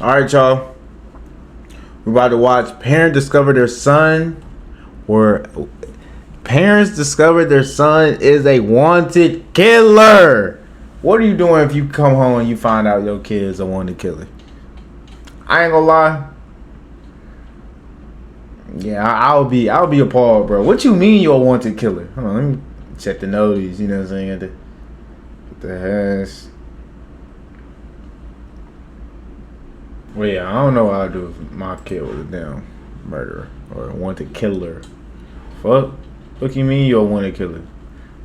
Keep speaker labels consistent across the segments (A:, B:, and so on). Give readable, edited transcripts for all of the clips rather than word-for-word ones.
A: Alright, y'all. We're about to watch Parents discover their son is a wanted killer. What are you doing if you come home and you find out your kid is a wanted killer? I ain't gonna lie. Yeah, I'll be appalled, bro. What you mean you're a wanted killer? Hold on, let me check the notice. You know what I'm saying? Get the hash. Well, yeah, I don't know what I'd do if my kid was a damn murderer or a wanted killer. Fuck you mean you're a wanted killer?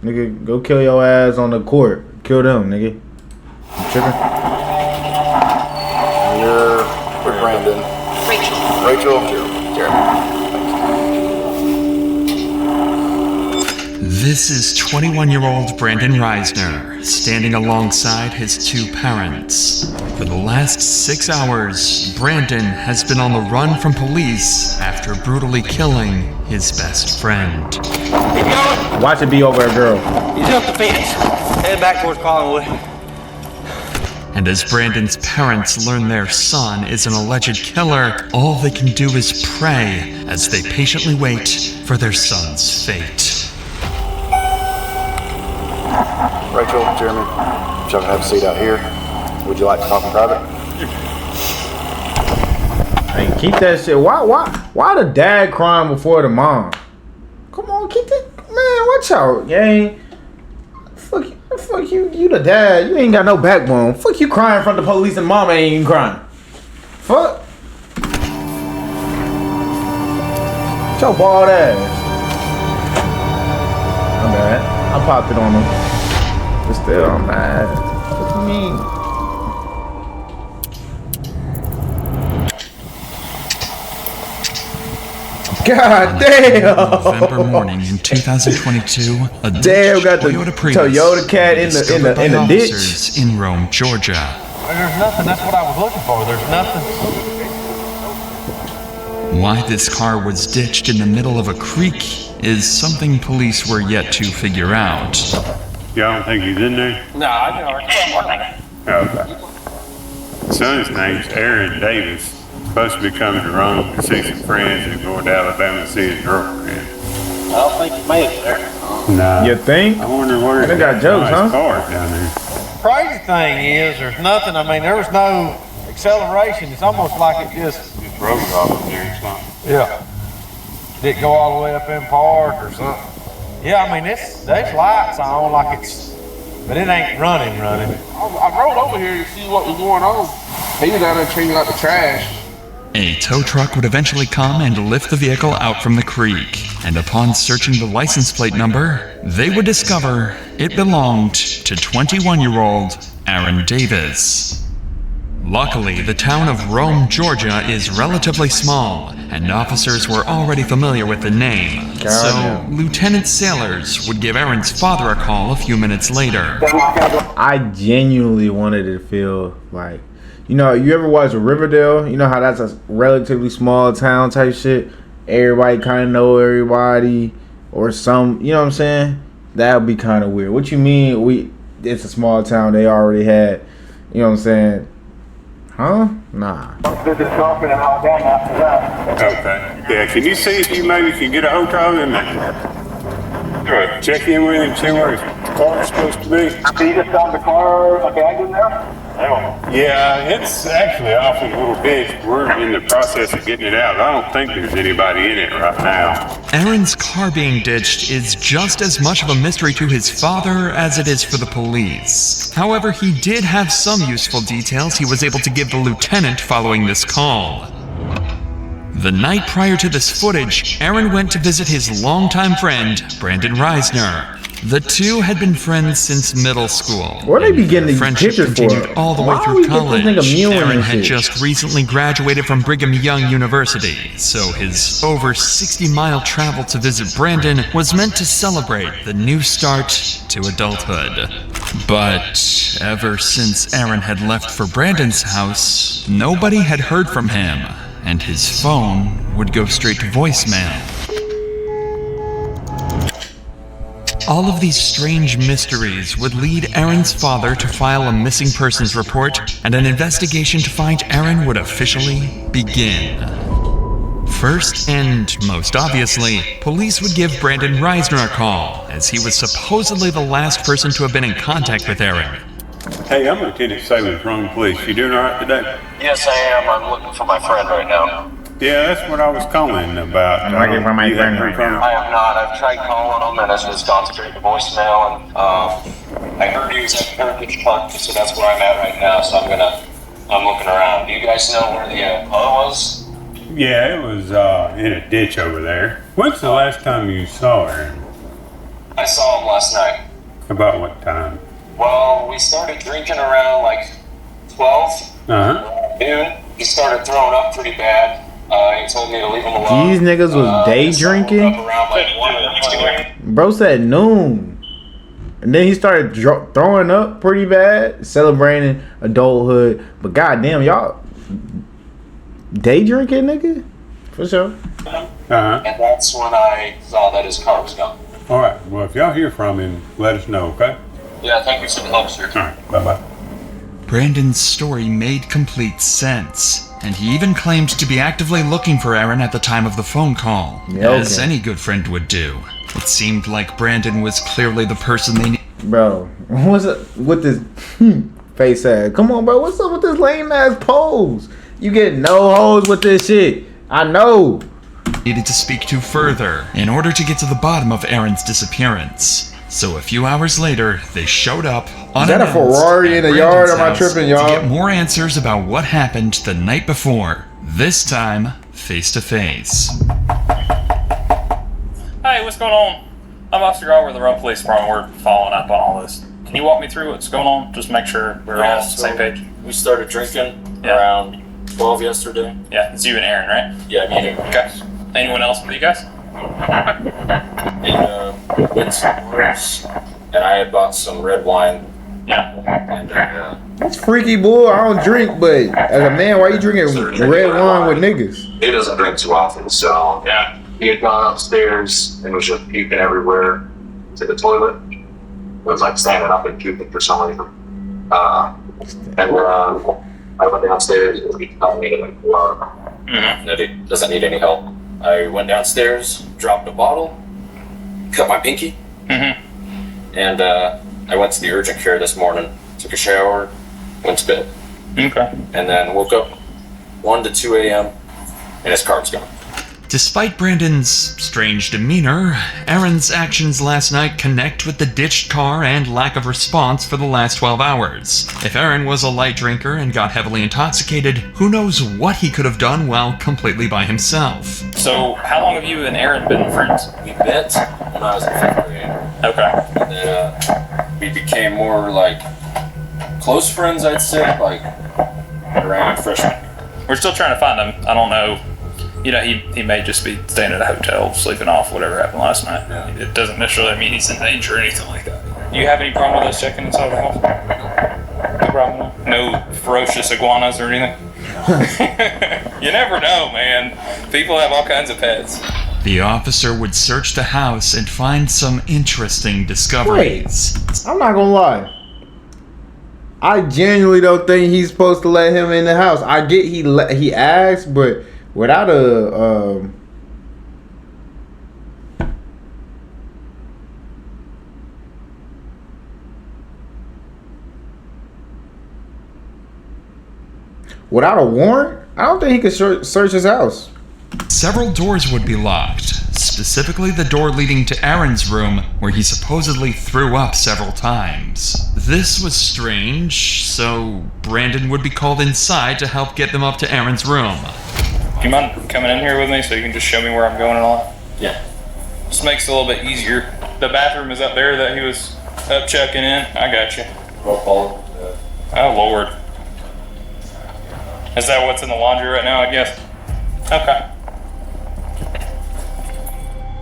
A: Nigga, go kill your ass on the court. Kill them, nigga. You tripping?
B: You're with Brandon. Rachel. Jeremy.
C: This is 21-year-old Brandon Reisner, standing alongside his two parents. For the last 6 hours, Brandon has been on the run from police after brutally killing his best friend.
D: Keep going.
A: Watch it be over a girl.
D: He's up the fence. Head back towards Collinwood.
C: And as Brandon's parents learn their son is an alleged killer, all they can do is pray as they patiently wait for their son's fate.
B: Rachel, Jeremy, if y'all can have a seat out here. Would you like to talk in private?
A: Hey, keep that shit. Why the dad crying before the mom? Come on, keep that. Man, watch out, gang. Fuck you. You the dad. You ain't got no backbone. Fuck you crying in front of the police and mama ain't even crying. Fuck. Your bald ass. I'm bad. I popped it on him. But still, I'm mad. What you mean? God damn!
C: November morning in 2022, a
A: damn got the Toyota cat in the ditch
C: in Rome, Georgia.
D: There's nothing. That's what I was looking for. There's nothing.
C: Why this car was ditched in the middle of a creek is something police were yet to figure out.
E: Y'all don't think he's in there?
D: No, I know.
E: Okay. Son's name's Aaron Davis. Supposed to be coming to Rome to see some friends and going to Alabama to see his girlfriend.
D: I don't think he made it there.
E: Nah.
A: You think?
E: I wonder where
A: they got jokes, huh?
E: Cars down there.
D: Crazy thing is, there's nothing. I mean, there was no acceleration. It's almost like it just
E: Rode off there or something.
D: yeah. Didn't go all the way up in park or something. Yeah, I mean, there's lights on like it's, but it ain't running.
F: I rode over here to see what was going on. He was out there changing out the trash.
C: A tow truck would eventually come and lift the vehicle out from the creek, and upon searching the license plate number, they would discover it belonged to 21-year-old Aaron Davis. Luckily, the town of Rome, Georgia is relatively small, and officers were already familiar with the name. So, Lieutenant Sailors would give Aaron's father a call a few minutes later.
A: I genuinely wanted to feel like, you know, you ever watch Riverdale? You know how that's a relatively small town type shit? Everybody kind of know everybody, or some, you know what I'm saying? That would be kind of weird. What you mean? It's a small town. They already had, you know what I'm saying? Huh? Nah.
E: Okay. Yeah, can you see if you maybe can get a hotel in there? Check in with him, see where his car's supposed to be.
G: Can you just stop the car a bag in there?
E: Yeah, it's actually off in a little ditch. We're in the process of getting it out. I don't think there's anybody in it right now.
C: Aaron's car being ditched is just as much of a mystery to his father as it is for the police. However, he did have some useful details he was able to give the lieutenant following this call. The night prior to this footage, Aaron went to visit his longtime friend, Brandon Reisner. The two had been friends since middle school.
A: What are they be getting these
C: friendship
A: pictures
C: continued
A: for?
C: all the way through college. Aaron had just recently graduated from Brigham Young University, so his over 60-mile travel to visit Brandon was meant to celebrate the new start to adulthood. But ever since Aaron had left for Brandon's house, nobody had heard from him, and his phone would go straight to voicemail. All of these strange mysteries would lead Aaron's father to file a missing persons report, and an investigation to find Aaron would officially begin. First, and most obviously, police would give Brandon Reisner a call, as he was supposedly the last person to have been in contact with Aaron.
E: Hey, I'm Lieutenant Sailor's Rome Police. You doing all right today?
H: Yes, I am. I'm looking for my friend right now.
E: Yeah, that's what I was calling about.
A: I'm looking for my
E: You
A: friend
E: haven't
A: right
E: heard from
H: I have not. I've tried calling him and it's just gone straight to voicemail. And I heard he was at Heritage Park, so that's where I'm at right now. So I'm looking around. Do you guys know where the car was?
E: Yeah, it was in a ditch over there. When's the last time you saw her?
H: I saw him last night.
E: About what time?
H: Well, we started drinking around like 12 noon. He started throwing up pretty bad. He told me to leave him alone.
A: These niggas was day
H: So I woke
A: drinking.
H: up around like 1 or 2.
A: Bro said noon. And then he started throwing up pretty bad, celebrating adulthood. But goddamn, y'all day drinking, nigga? For sure.
H: And that's when I saw that his car was gone.
E: All right. Well, if y'all hear from him, let us know, okay?
H: Yeah, thank you for the help, sir.
E: All right. Bye-bye.
C: Brandon's story made complete sense, and he even claimed to be actively looking for Aaron at the time of the phone call,
A: Yeah,
C: as
A: okay.
C: any good friend would do. It seemed like Brandon was clearly the person they needed.
A: Bro, what's up with this face ass? Come on, bro. What's up with this lame ass pose? You get no hoes with this shit. I know.
C: Needed to speak to further in order to get to the bottom of Aaron's disappearance. So a few hours later, they showed up
A: Is that a
C: unannounced
A: Ferrari in
C: at
A: the yard?
C: Brandon's
A: Am I
C: house
A: tripping,
C: to
A: y'all?
C: get more answers about what happened the night before. This time, face to face.
I: Hey, what's going on? I'm Officer Grover with the Rome Police Department. We're following up on all this. Can you walk me through what's going on? Just make sure we're all on the same page.
J: We started drinking
I: Yeah.
J: around 12 yesterday.
I: Yeah, it's you and Aaron, right?
J: Yeah, me and
I: Okay. Anyone else with you guys?
J: And went some bars, and I had bought some red wine.
I: Yeah.
J: And
A: That's freaky, boy. I don't drink, but as a man, why you drinking red wine with niggas?
H: He doesn't drink too often, so
I: Yeah.
H: he had gone upstairs and was just puking everywhere to the toilet. It was like standing up and puking for some reason. I went downstairs and he told me to like water.
J: that he doesn't need any help. I went downstairs, dropped a bottle, cut my pinky, and I went to the urgent care this morning, took a shower, went to bed,
I: Okay.
J: and then woke up 1 to 2 a.m. and his car's gone.
C: Despite Brandon's strange demeanor, Aaron's actions last night connect with the ditched car and lack of response for the last 12 hours. If Aaron was a light drinker and got heavily intoxicated, who knows what he could have done while completely by himself.
I: So, how long have you and Aaron been friends?
J: We met when I was in 5th grade.
I: Okay.
J: And then we became more like close friends, I'd say, like around freshman year.
I: We're still trying to find him. I don't know. You know, he may just be staying at a hotel, sleeping off whatever happened last night.
J: Yeah.
I: It doesn't necessarily mean he's in danger or anything like that. Do you have any problem with us checking inside the house? No problem. No ferocious iguanas or anything? You never know, man. People have all kinds of pets.
C: The officer would search the house and find some interesting discoveries.
A: I'm not gonna lie. I genuinely don't think he's supposed to let him in the house. I get he asked, but without a without a warrant, I don't think he could search his house.
C: Several doors would be locked, specifically the door leading to Aaron's room, where he supposedly threw up several times. This was strange, so Brandon would be called inside to help get them up to Aaron's room.
I: Do you mind coming in here with me so you can just show me where I'm going and all that?
J: Yeah.
I: Just makes it a little bit easier. The bathroom is up there that he was up checking in. I got you.
J: Roll call.
I: Oh, Lord. Is that what's in the laundry right now, I guess? Okay.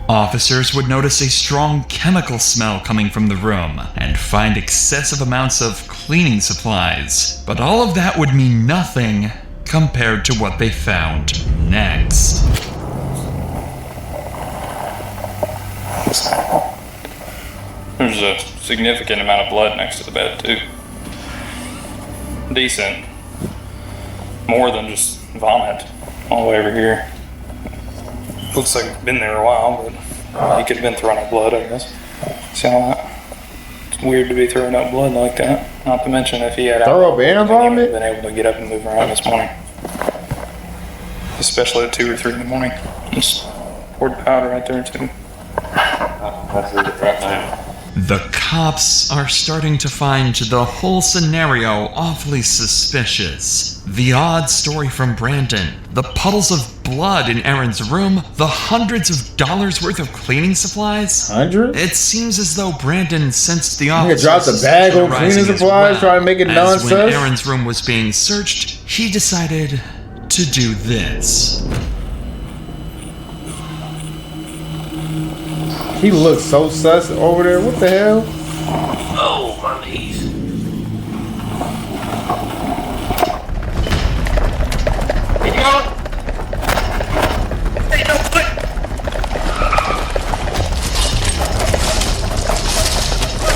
C: Officers would notice a strong chemical smell coming from the room and find excessive amounts of cleaning supplies. But all of that would mean nothing compared to what they found next.
I: There's a significant amount of blood next to the bed, too. Decent. More than just vomit all the way over here. Looks like it's been there a while, but he could have been throwing up blood, I guess. See how that? It's weird to be throwing up blood like that. Not to mention if he had
A: throw up and vomit,
I: been able to get up and move around this morning. Especially at 2 or 3 in the morning. Just poured powder right there too.
D: That's it right now.
C: The cops are starting to find the whole scenario awfully suspicious. The odd story from Brandon, the puddles of blood in Aaron's room, the hundreds of dollars worth of cleaning supplies.
A: 100?
C: It seems as though Brandon sensed the officers
A: dropped a bag on cleaning supplies, trying to make it
C: as when
A: non-sus.
C: Aaron's room was being searched, he decided to do this.
A: He looks so sus over there. What the hell?
K: Oh, my knees. Keep going. Hey, no, quick.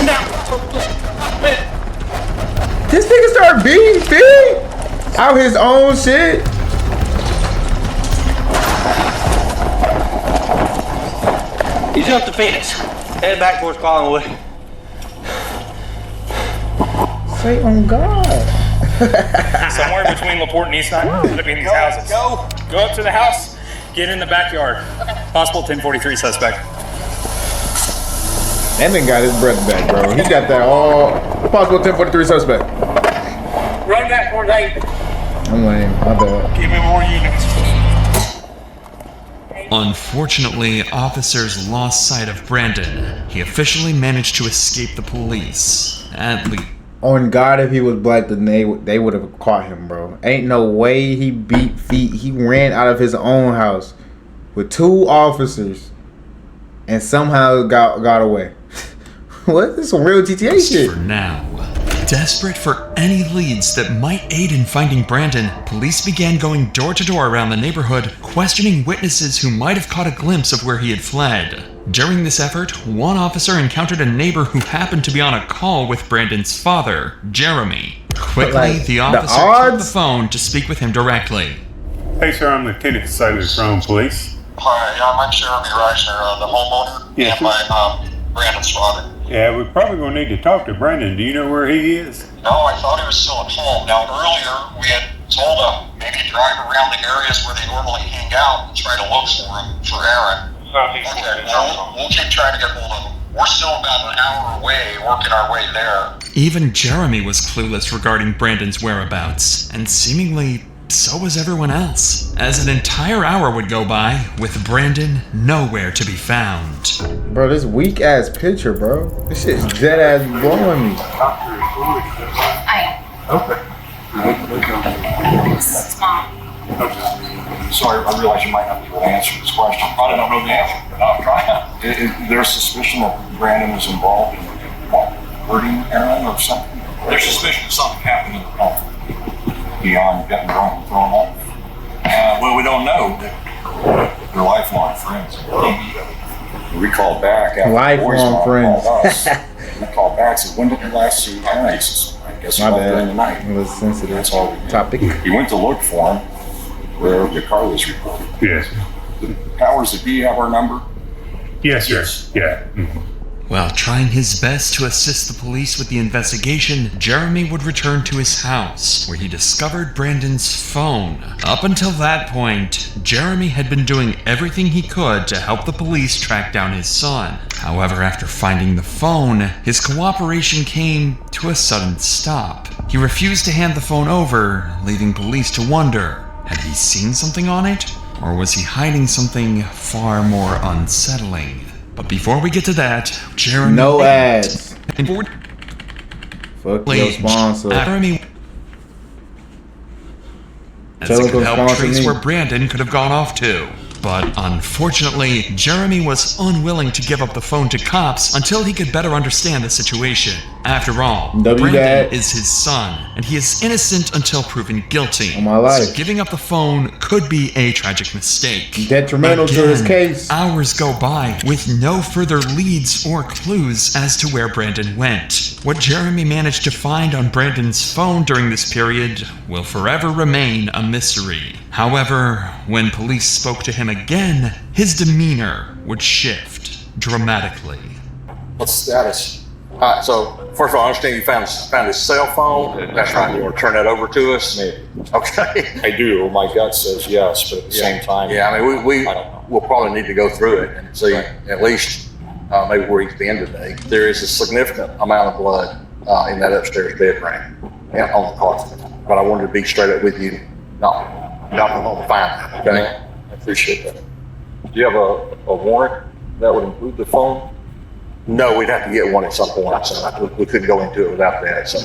K: Now.
A: This nigga started beating Fig out his own shit.
K: He jumped the fence. Headed back towards Collinwood.
A: Say on God.
I: Somewhere between LaPorte and Eastside, could be in these houses. Go up to the house, get in the backyard. Possible 1043 suspect.
A: That nigga got his breath back, bro. He got that all possible 1043 suspect.
K: Run back towards 8.
A: I'm lame. My bad.
I: Give me more units.
C: Unfortunately, officers lost sight of Brandon. He officially managed to escape the police. At least.
A: On God, if he was black, then they would have caught him, bro. Ain't no way he beat feet. He ran out of his own house with 2 officers and somehow got away. What? This is some real GTA shit.
C: For now. Desperate for any leads that might aid in finding Brandon, police began going door to door around the neighborhood, questioning witnesses who might have caught a glimpse of where he had fled. During this effort, one officer encountered a neighbor who happened to be on a call with Brandon's father, Jeremy. Quickly, the officer took the phone to speak with him directly.
E: Hey, sir, I'm Lieutenant Sailor from police.
H: Hi, I'm Jeremy Reisner, the homeowner,
E: Yes,
H: and my Brandon's father.
E: Yeah, we're probably going to need to talk to Brandon. Do you know where he is?
H: No, I thought he was still at home. Now, earlier, we had told him maybe drive around the areas where they normally hang out and try to look for him, for Aaron. Okay, we'll keep trying to get hold of him. We're still about an hour away, working our way there.
C: Even Jeremy was clueless regarding Brandon's whereabouts, and seemingly so was everyone else, as an entire hour would go by with Brandon nowhere to be found.
A: Bro, this weak ass picture, bro. This shit's dead ass blowing me.
G: Okay.
L: It's Mom.
B: Sorry, I realize you might not be able to answer this question.
G: I don't know the answer, but I'll try.
B: There's suspicion that Brandon was involved in what, hurting Aaron or something?
G: There's suspicion that something happened in the home.
B: Beyond getting drunk and throwing up.
G: Well, we don't know.
B: They're lifelong friends. We called back after
A: Lifelong
B: the boys
A: friends.
B: called us. We called back and said, when did you last see Aaron? He says, I guess
A: My
B: about during
A: bad.
B: the night.
A: It was sensitive.
B: That's all we did.
A: Topic.
B: He went to look for him where the car was reported.
E: Yes.
B: The powers that be have our number?
E: Yes, sir. Yeah. Mhm.
C: While trying his best to assist the police with the investigation, Jeremy would return to his house, where he discovered Brandon's phone. Up until that point, Jeremy had been doing everything he could to help the police track down his son. However, after finding the phone, his cooperation came to a sudden stop. He refused to hand the phone over, leaving police to wonder, had he seen something on it? Or was he hiding something far more unsettling? But before we get to that, Jeremy...
A: No ads.
C: And
A: Fuck your sponsor.
C: Jeremy... As
A: Tell
C: it
A: us
C: could
A: to
C: help
A: sponsor
C: trace
A: me.
C: where Brandon could have gone off to. But unfortunately, Jeremy was unwilling to give up the phone to cops until he could better understand the situation. After all,
A: W
C: Brandon
A: Dad.
C: is his son, and he is innocent until proven guilty.
A: On my life.
C: So giving up the phone could be a tragic mistake.
A: Detrimental to his case.
C: Hours go by with no further leads or clues as to where Brandon went. What Jeremy managed to find on Brandon's phone during this period will forever remain a mystery. However, when police spoke to him again, his demeanor would shift dramatically.
G: What's the status? Alright, so first of all, I understand you found his cell phone. That's right. You want to turn that over to us?
J: Maybe.
G: Okay.
J: I do. My gut says yes, but at the same time,
G: Yeah, I mean,
J: I don't know.
G: we'll probably need to go through it and see at least maybe where he's been today. There is a significant amount of blood in that upstairs bedroom on the carpet. But I wanted to be straight up with you. Not going to find it. Okay.
J: I appreciate that. Do you have a warrant that would include the phone?
G: No, we'd have to get one at some point. So we couldn't go into it without that. So.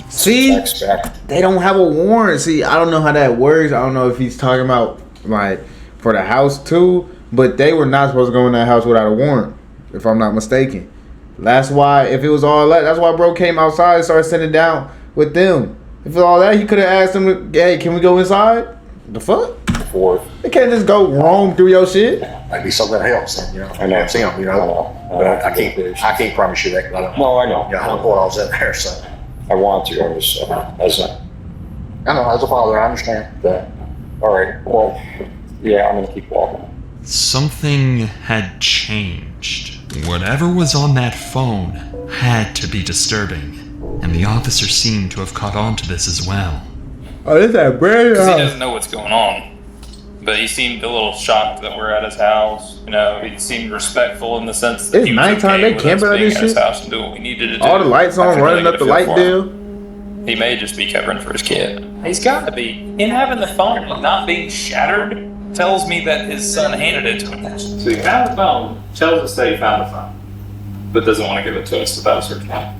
A: See,
J: Text back.
A: they don't have a warrant. See, I don't know how that works. I don't know if he's talking about like for the house too, but they were not supposed to go in that house without a warrant, if I'm not mistaken. That's why, if it was all that, that's why bro came outside and started sitting down with them. If it was all that, he could have asked them, hey, can we go inside? The fuck?
J: Or
A: They can't just go roam through your shit.
G: Maybe something else. You know,
J: I know.
G: I've seen them. You know, but I can't promise you that. 'Cause I don't.
J: No, I know.
G: Yeah, I don't know what I was in there. So
J: I want to. I was as a.
G: I know as a father, I understand that.
J: All right. Well, yeah, I'm gonna keep walking.
C: Something had changed. Whatever was on that phone had to be disturbing, and the officer seemed to have caught on to this as well.
A: Oh, this that brand
I: Because he doesn't know what's going on. But he seemed a little shocked that we're at his house. You know, he seemed respectful in the sense that
A: It's
I: he was
A: nighttime,
I: okay
A: they
I: with
A: camping
I: us
A: at
I: being
A: this
I: at his
A: shit?
I: house and doing what we needed to do.
A: All the lights
I: I
A: on,
I: could really
A: running
I: get
A: up the
I: a feel
A: light
I: for
A: bill.
I: him. He may just be covering for his kid. He's got to be. Him having the phone not being shattered tells me that his son handed it to him. So he found the phone, tells us that he found the phone, but doesn't want to give it to us without a search warrant.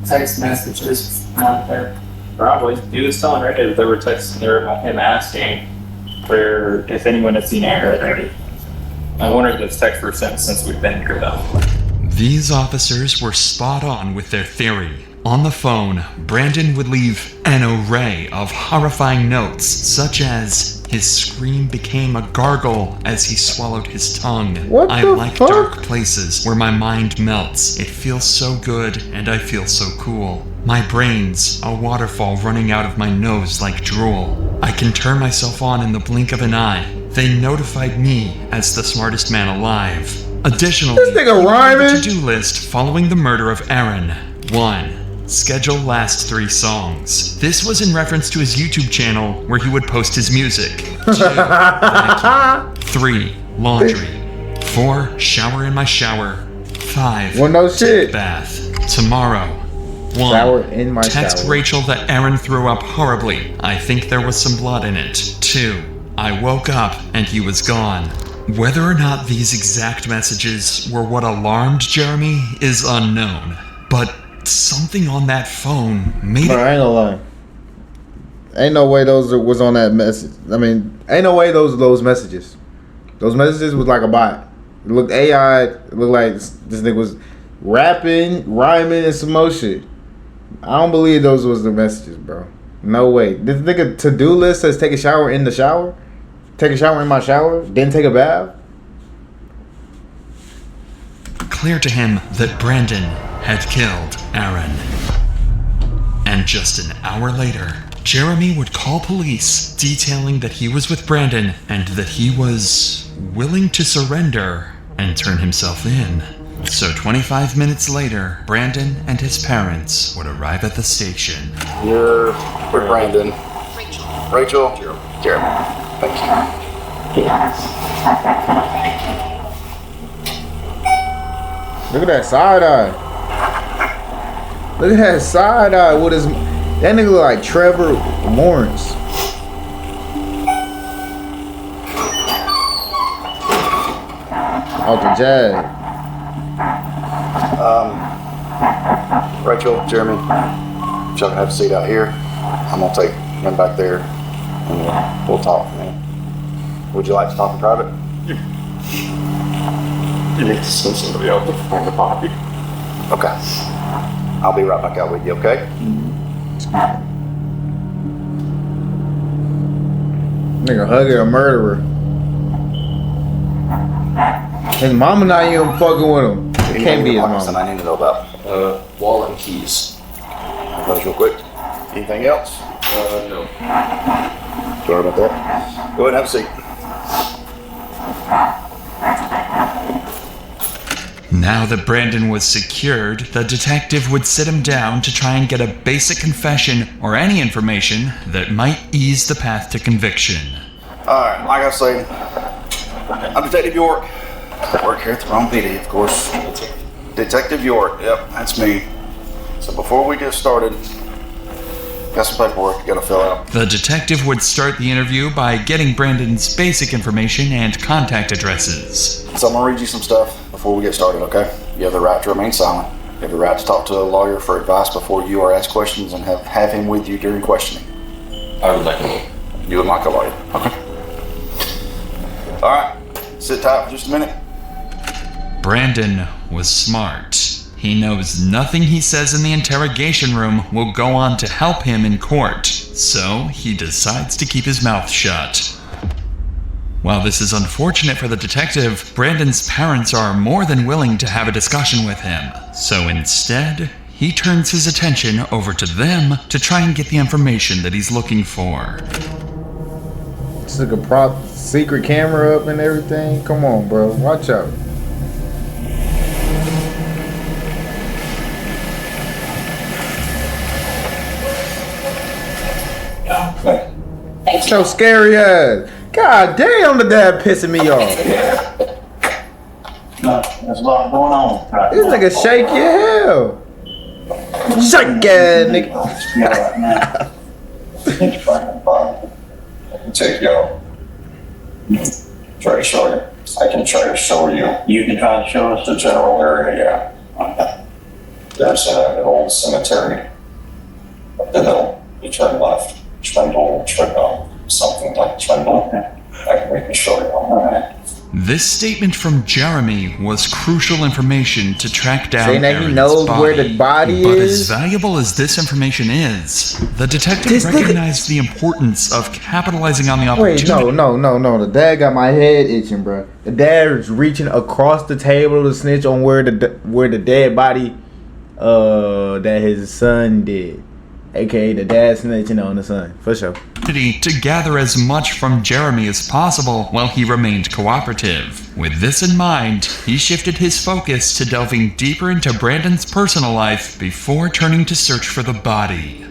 L: Text messages not there.
I: Probably. He was telling her that there were texts there about him asking for if anyone had seen Aaron. I wonder if those texts were sent since we've been here though.
C: These officers were spot on with their theory. On the phone, Brandon would leave an array of horrifying notes, such as his scream became a gargle as he swallowed his tongue.
A: What
C: I
A: the
C: like
A: fuck?
C: dark places where my mind melts. It feels so good and I feel so cool. My brain's a waterfall running out of my nose like drool. I can turn myself on in the blink of an eye. They notified me as the smartest man alive. Additionally,
A: This nigga
C: he made
A: rhyming.
C: the to-do list following the murder of Aaron. 1. Schedule last 3 songs. This was in reference to his YouTube channel where he would post his music. 2. Vacuum. 3. Laundry. 4. Shower in my shower. 5.
A: Well, no
C: take
A: shit.
C: bath. Tomorrow. 1.
A: Shower in my
C: Text
A: shower.
C: Rachel that Aaron threw up horribly. I think there was some blood in it. 2. I woke up and he was gone. Whether or not these exact messages were what alarmed Jeremy is unknown. But something on that phone made
A: Bro, I ain't gonna lie. Ain't no way those was on that message. I mean, ain't no way those messages. Those messages was like a bot. It looked AI. It looked like this nigga was rapping, rhyming, and some more shit. I don't believe those was the messages, bro. No way. This nigga to-do list says take a shower in the shower. Take a shower in my shower. Then take a bath.
C: clear to him that Brandon had killed Aaron. And just an hour later, Jeremy would call police detailing that he was with Brandon and that he was willing to surrender and turn himself in. So 25 minutes later, Brandon and his parents would arrive at the station.
B: You're with Brandon. Rachel? Jeremy. Thank you.
A: Look at that side eye. Look at that side eye with his... That nigga look like Trevor Lawrence. Uncle Jag.
B: Rachel, Jeremy, if y'all can have a seat out here, I'm gonna take him back there and we'll talk, man. Would you like to talk in private?
J: You need to send somebody else to find the body.
B: Okay. I'll be right back out with you, okay?
A: Nigga hugging a murderer. His mama not even fucking with him. It can't be his mama.
B: I need to know about.
J: Wallet and keys.
B: Those real quick. Anything else?
J: No.
B: Sorry about that. Go ahead and have a seat.
C: Now that Brandon was secured, the detective would sit him down to try and get a basic confession or any information that might ease the path to conviction.
B: Alright, like I say, I'm Detective York. I work here at the wrong PD, of course. Detective York, yep, that's me. So before we get started, got some paperwork you gotta fill out.
C: The detective would start the interview by getting Brandon's basic information and contact addresses.
B: So I'm gonna read you some stuff before we get started, okay? You have the right to remain silent. You have the right to talk to a lawyer for advice before you are asked questions and have him with you during questioning.
J: I would like a lawyer.
B: You would like a lawyer, okay? Alright, sit tight for just a minute.
C: Brandon was smart. He knows nothing he says in the interrogation room will go on to help him in court, so he decides to keep his mouth shut. While this is unfortunate for the detective, Brandon's parents are more than willing to have a discussion with him, so instead, he turns his attention over to them to try and get the information that he's looking for.
A: Took a prop secret camera up and everything. Come on, bro. Watch out. So scary ass. God damn, the dad pissing me off.
K: There's a lot going on. Right
A: This nigga shaky as hell. Shake ass nigga.
H: I can take you out. Try to show you. I can try to show you.
K: You can try to show us
H: The general area, yeah. There's an old cemetery. Up the hill, you turn left. Trendle, something like Trendle. We can show you on that.
C: This statement from Jeremy was crucial information to track down
A: Saying that he
C: Aaron's
A: knows
C: body.
A: where the body
C: But
A: is?
C: as valuable as this information is, the detective
A: This nigga-
C: recognized the importance of capitalizing on the opportunity.
A: Wait, no. The dad got my head itching, bro. The dad is reaching across the table to snitch on where the dead body that his son did. AKA the dad snitching on the son. For sure.
C: To gather as much from Jeremy as possible while he remained cooperative. With this in mind, he shifted his focus to delving deeper into Brandon's personal life before turning to search for the body.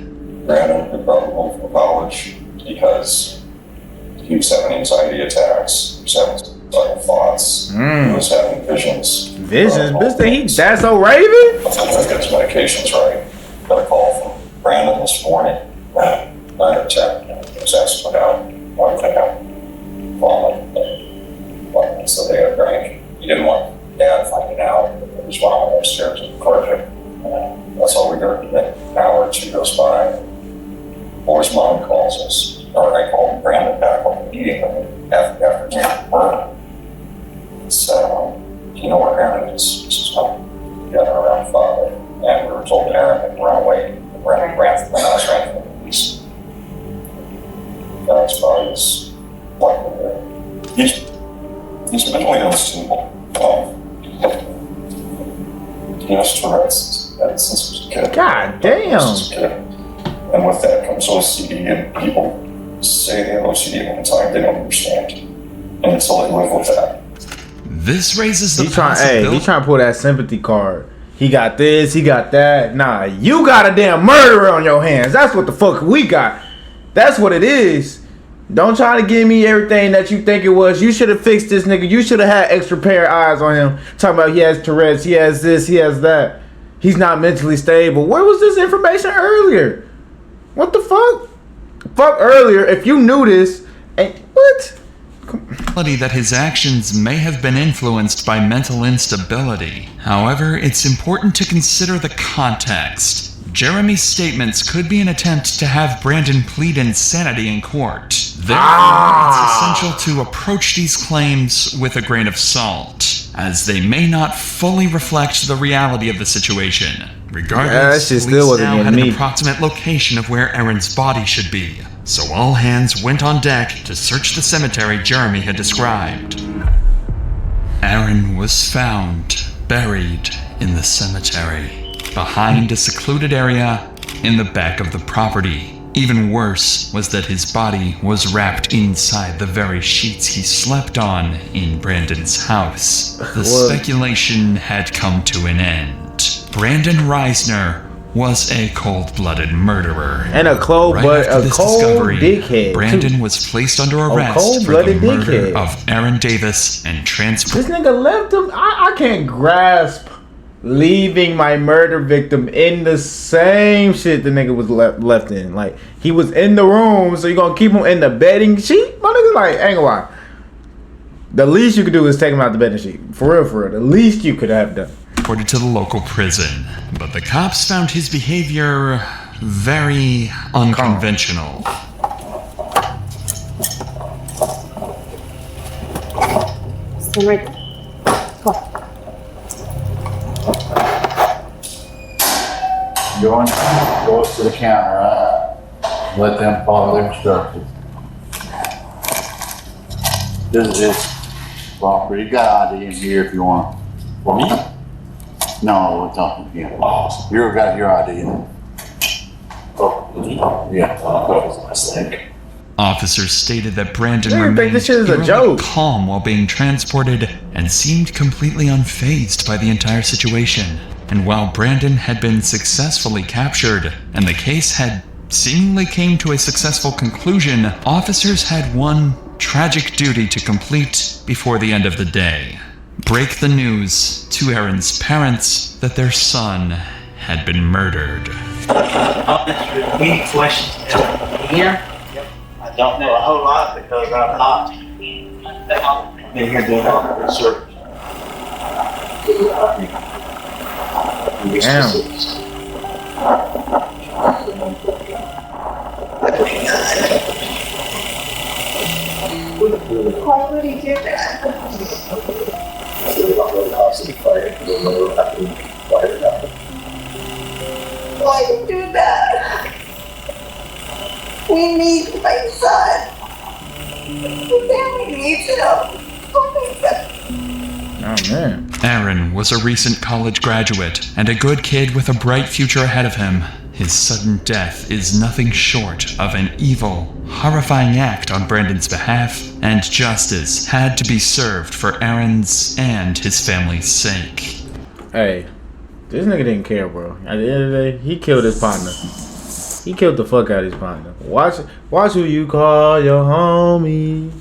H: Brandon had probably from college because he was having anxiety attacks, he was having suicidal thoughts, he was having visions.
A: Visions? Bitch, that's so Raven?
H: I got his medications right. Got a call from Brandon this morning. 9 or 10. He was asking about one thing I'm falling. So they had a drink. He didn't want Dad finding out. It was while I was upstairs in the corridor. That's all we heard. An hour or two goes by. Boy's mom calls us. Or I called Brandon back on the meeting after work. So, you know where Aaron is? This is when we got her around 5. And we were told Aaron had run away. Ran from the house, ran from the police. Aaron's body is likely there. He's mentally unstable. He has Tourette's since he was a kid.
A: God damn.
H: And with that comes OCD, and people say they have OCD all the time, they don't understand. And so they live with that.
C: This raises the
A: He
C: possibility.
A: trying to pull that sympathy card. He got this, he got that. Nah, you got a damn murderer on your hands. That's what the fuck we got. That's what it is. Don't try to give me everything that you think it was. You should have fixed this nigga. You should have had extra pair of eyes on him. Talking about he has Tourette's, he has this, he has that. He's not mentally stable. Where was this information earlier? What the fuck? Fuck earlier if you knew this. And what?
C: That his actions may have been influenced by mental instability. However, it's important to consider the context. Jeremy's statements could be an attempt to have Brandon plead insanity in court. Therefore, it's essential to approach these claims with a grain of salt. as they may not fully reflect the reality of the situation. Regardless,
A: Yeah, that shit still
C: police
A: wasn't
C: now
A: getting
C: had an
A: me.
C: approximate location of where Aaron's body should be, so all hands went on deck to search the cemetery Jeremy had described. Aaron was found buried in the cemetery, behind a secluded area in the back of the property. Even worse was that his body was wrapped inside the very sheets he slept on in Brandon's house. The speculation had come to an end. Brandon Reisner was a cold-blooded murderer.
A: And a cold
C: discovery,
A: dickhead.
C: Brandon
A: too.
C: was placed under arrest for the
A: cold-blooded
C: murder
A: dickhead.
C: of Aaron Davis and
A: This
C: transport.
A: nigga left him. I can't grasp leaving my murder victim in the same shit the nigga was left in. Like, he was in the room, so you gonna keep him in the bedding sheet? My nigga, like, ain't gonna lie. The least you could do is take him out the bedding sheet. For real. The least you could have done.
C: Reported to the local prison, but the cops found his behavior very unconventional.
M: Stand right there. Go on.
G: Go up to the counter, right? Let them follow their instructions. This is his property. You got ID in here if you want. For me? No, we're talking to you. You got your ID in it. Oh, yeah.
C: Officers stated that Brandon
A: They think
C: remained
A: this shit is a
C: eerily
A: joke.
C: calm while being transported and seemed completely unfazed by the entire situation. And while Brandon had been successfully captured and the case had seemingly came to a successful conclusion, officers had one tragic duty to complete before the end of the day. Break the news to Aaron's parents that their son had been murdered.
L: Any questions? Here? I don't know a whole lot because I'm not been here doing all the research.
A: Damn.
M: Why would he do that? Why you do that? We need my son. The family needs him.
A: Oh, man.
C: Aaron was a recent college graduate and a good kid with a bright future ahead of him. His sudden death is nothing short of an evil, horrifying act on Brandon's behalf, and justice had to be served for Aaron's and his family's sake.
A: Hey, this nigga didn't care, bro. At the end of the day, he killed his partner. He killed the fuck out of his partner. Watch who you call your homie.